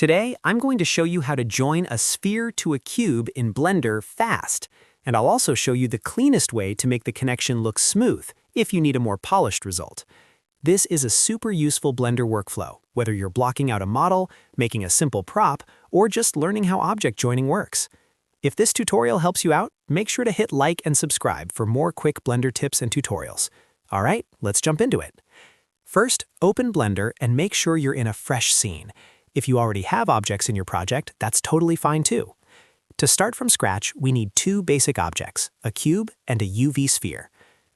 Today, I'm going to show you how to join a sphere to a cube in Blender fast, and I'll also show you the cleanest way to make the connection look smooth if you need a more polished result. This is a super useful Blender workflow, whether you're blocking out a model, making a simple prop, or just learning how object joining works. If this tutorial helps you out, make sure to hit like and subscribe for more quick Blender tips and tutorials. All right, let's jump into it. First, open Blender and make sure you're in a fresh scene. If you already have objects in your project, that's totally fine too. To start from scratch, we need two basic objects, a cube and a UV sphere.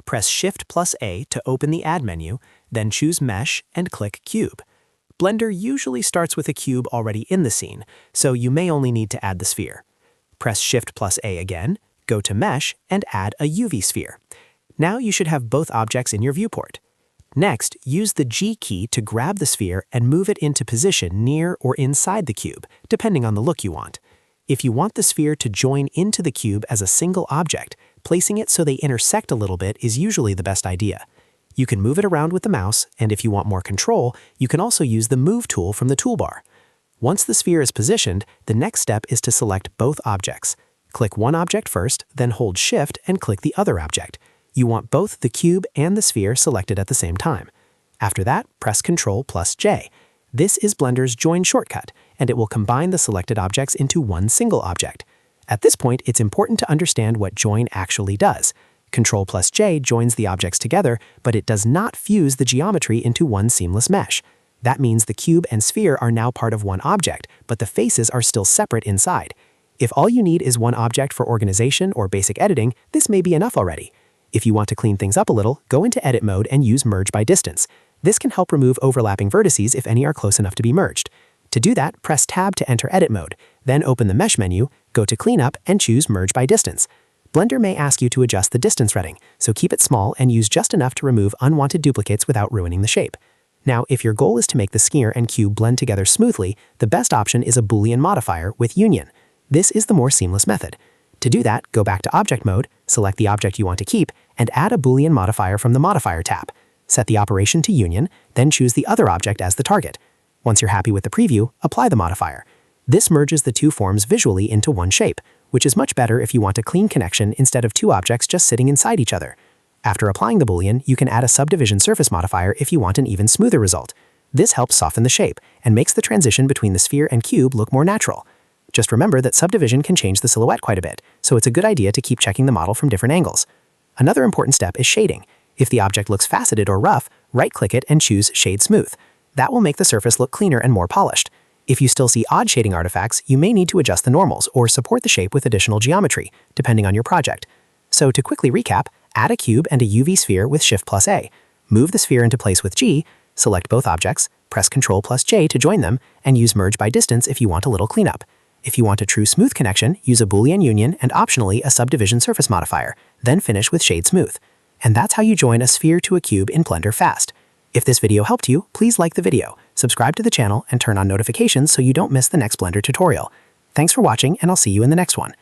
Press Ctrl+A to open the Add menu, then choose Mesh and click Cube. Blender usually starts with a cube already in the scene, so you may only need to add the sphere. Press Ctrl+A again, go to Mesh, and add a UV sphere. Now you should have both objects in your viewport. Next, use the G key to grab the sphere and move it into position near or inside the cube, depending on the look you want. If you want the sphere to join into the cube as a single object, placing it so they intersect a little bit is usually the best idea. You can move it around with the mouse, and if you want more control, you can also use the Move tool from the toolbar. Once the sphere is positioned, the next step is to select both objects. Click one object first, then hold Shift and click the other object. You want both the cube and the sphere selected at the same time. After that, press Ctrl+J. This is Blender's join shortcut, and it will combine the selected objects into one single object. At this point, it's important to understand what join actually does. Ctrl+J joins the objects together, but it does not fuse the geometry into one seamless mesh. That means the cube and sphere are now part of one object, but the faces are still separate inside. If all you need is one object for organization or basic editing, this may be enough already. If you want to clean things up a little, go into Edit mode and use Merge by Distance. This can help remove overlapping vertices if any are close enough to be merged. To do that, press Tab to enter Edit mode, then open the Mesh menu, go to Cleanup, and choose Merge by Distance. Blender may ask you to adjust the distance setting, so keep it small and use just enough to remove unwanted duplicates without ruining the shape. Now, if your goal is to make the sphere and cube blend together smoothly, the best option is a Boolean modifier with union. This is the more seamless method. To do that, go back to Object mode, select the object you want to keep, and add a Boolean modifier from the Modifier tab. Set the operation to union, then choose the other object as the target. Once you're happy with the preview, apply the modifier. This merges the two forms visually into one shape, which is much better if you want a clean connection instead of two objects just sitting inside each other. After applying the Boolean, you can add a Subdivision Surface modifier if you want an even smoother result. This helps soften the shape and makes the transition between the sphere and cube look more natural. Just remember that subdivision can change the silhouette quite a bit, so it's a good idea to keep checking the model from different angles. Another important step is shading. If the object looks faceted or rough, right-click it and choose Shade Smooth. That will make the surface look cleaner and more polished. If you still see odd shading artifacts, you may need to adjust the normals or support the shape with additional geometry, depending on your project. So to quickly recap, add a cube and a UV sphere with Ctrl+A. Move the sphere into place with G, select both objects, press Ctrl+J to join them, and use Merge by Distance if you want a little cleanup. If you want a true smooth connection, use a Boolean union and optionally a Subdivision Surface modifier, then finish with Shade Smooth. And that's how you join a sphere to a cube in Blender fast. If this video helped you, please like the video, subscribe to the channel, and turn on notifications so you don't miss the next Blender tutorial. Thanks for watching, and I'll see you in the next one.